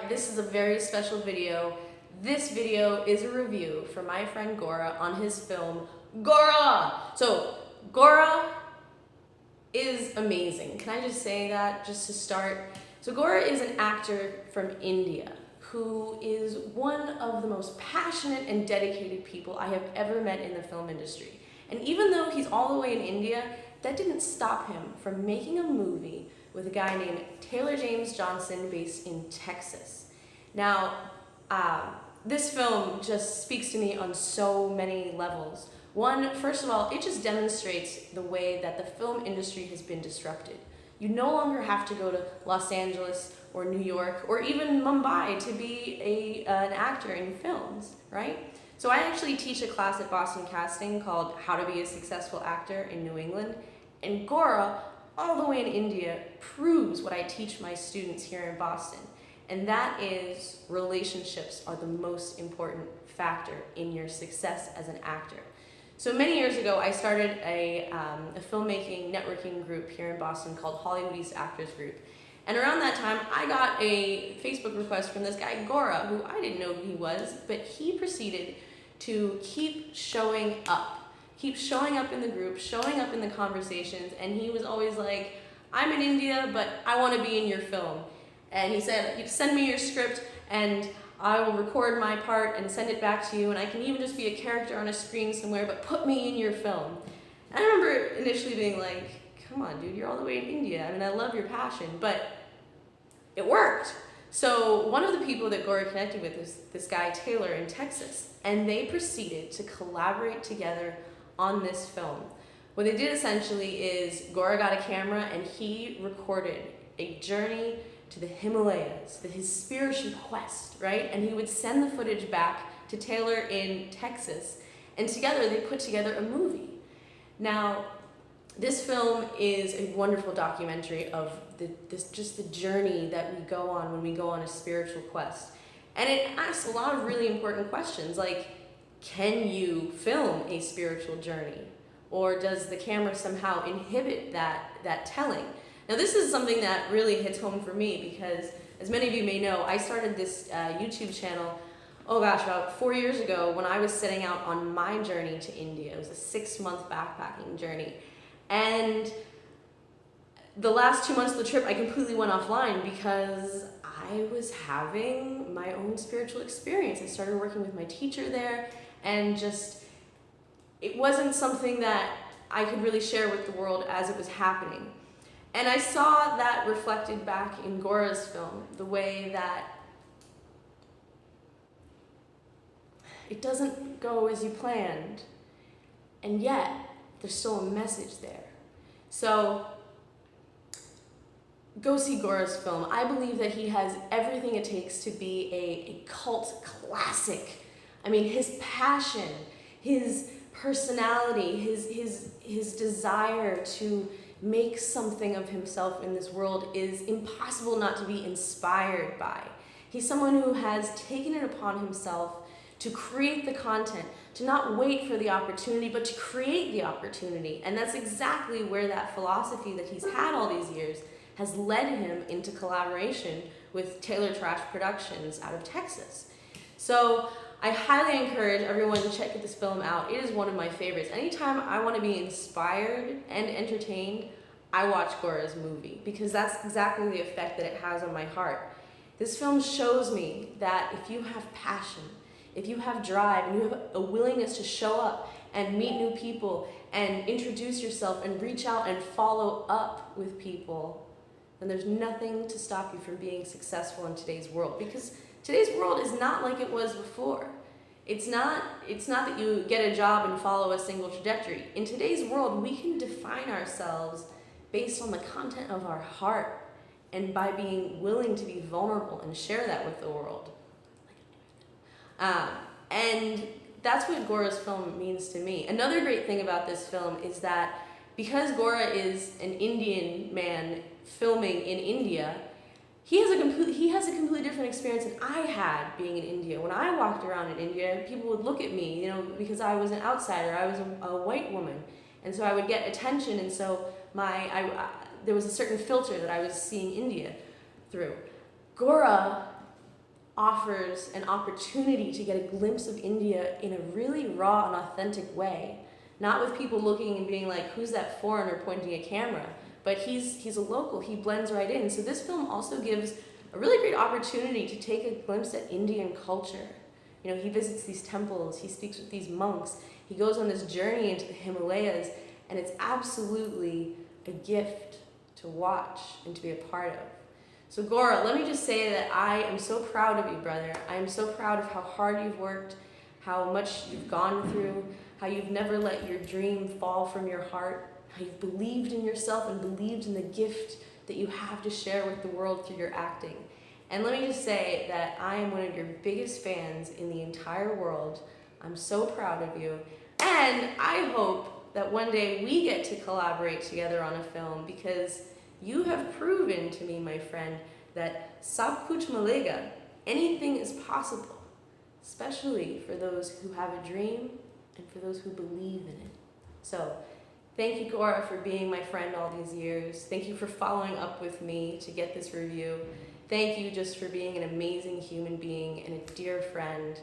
this is a very special video. This video is a review for my friend Gora on his film, Gora! So, Gora is amazing. Can I just say that, just to start? So Gora is an actor from India who is one of the most passionate and dedicated people I have ever met in the film industry. And even though he's all the way in India, that didn't stop him from making a movie with a guy named Taylor James Johnson based in Texas. Now, this film just speaks to me on so many levels. One, first of all, it just demonstrates the way that the film industry has been disrupted. You no longer have to go to Los Angeles or New York or even Mumbai to be an actor in films, right? So I actually teach a class at Boston Casting called How to Be a Successful Actor in New England, and Gora, all the way in India, proves what I teach my students here in Boston, and that is relationships are the most important factor in your success as an actor. So many years ago, I started a filmmaking networking group here in Boston called Hollywood East Actors Group. And around that time, I got a Facebook request from this guy, Gora, who I didn't know who he was, but he proceeded to keep showing up in the group, showing up in the conversations, and he was always like, I'm in India, but I want to be in your film. And he said, send me your script, and I will record my part and send it back to you, and I can even just be a character on a screen somewhere, but put me in your film. And I remember initially being like, come on, dude, you're all the way in India. I mean, I love your passion, but it worked. So one of the people that Gora connected with is this guy, Taylor, in Texas, and they proceeded to collaborate together on this film. What they did essentially is Gora got a camera and he recorded a journey to the Himalayas, his spiritual quest, right? And he would send the footage back to Taylor in Texas, and together they put together a movie. Now, this film is a wonderful documentary of just the journey that we go on when we go on a spiritual quest. And it asks a lot of really important questions, like, can you film a spiritual journey? Or does the camera somehow inhibit that telling? Now, this is something that really hits home for me because, as many of you may know, I started this YouTube channel, oh gosh, about 4 years ago when I was setting out on my journey to India. It was a 6-month backpacking journey. And the last 2 months of the trip, I completely went offline because I was having my own spiritual experience. I started working with my teacher there, and just, it wasn't something that I could really share with the world as it was happening. And I saw that reflected back in Gora's film, the way that it doesn't go as you planned, and yet there's still a message there. So go see Gora's film. I believe that he has everything it takes to be a cult classic. I mean, his passion, his personality, his desire to make something of himself in this world is impossible not to be inspired by. He's someone who has taken it upon himself to create the content, to not wait for the opportunity, but to create the opportunity. And that's exactly where that philosophy that he's had all these years has led him into collaboration with Taylor Trash Productions out of Texas. So I highly encourage everyone to check this film out. It is one of my favorites. Anytime I want to be inspired and entertained, I watch Gora's movie because that's exactly the effect that it has on my heart. This film shows me that if you have passion, if you have drive, and you have a willingness to show up and meet new people and introduce yourself and reach out and follow up with people, then there's nothing to stop you from being successful in today's world, because today's world is not like it was before. It's not that you get a job and follow a single trajectory. In today's world, we can define ourselves based on the content of our heart and by being willing to be vulnerable and share that with the world. And that's what Gora's film means to me. Another great thing about this film is that because Gora is an Indian man filming in India, he has a completely different experience than I had being in India. When I walked around in India, people would look at me, because I was an outsider, I was a white woman. And so I would get attention, and so there was a certain filter that I was seeing India through. Gora offers an opportunity to get a glimpse of India in a really raw and authentic way. Not with people looking and being like, who's that foreigner pointing a camera? But he's a local, he blends right in. So this film also gives a really great opportunity to take a glimpse at Indian culture. You know, he visits these temples, he speaks with these monks, he goes on this journey into the Himalayas, and it's absolutely a gift to watch and to be a part of. So Gaurav, let me just say that I am so proud of you, brother. I am so proud of how hard you've worked, how much you've gone through, how you've never let your dream fall from your heart, how you've believed in yourself and believed in the gift that you have to share with the world through your acting. And let me just say that I am one of your biggest fans in the entire world. I'm so proud of you. And I hope that one day we get to collaborate together on a film, because you have proven to me, my friend, that sab kuch milega, anything is possible, especially for those who have a dream and for those who believe in it. So, thank you, Gaurav, for being my friend all these years. Thank you for following up with me to get this review. Thank you just for being an amazing human being and a dear friend.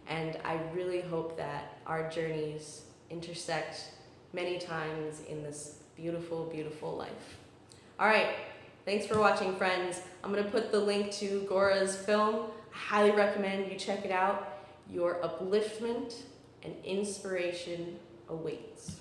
And I really hope that our journeys intersect many times in this beautiful, beautiful life. All right, thanks for watching, friends. I'm gonna put the link to Gaurav's film. I highly recommend you check it out. Your upliftment and inspiration awaits.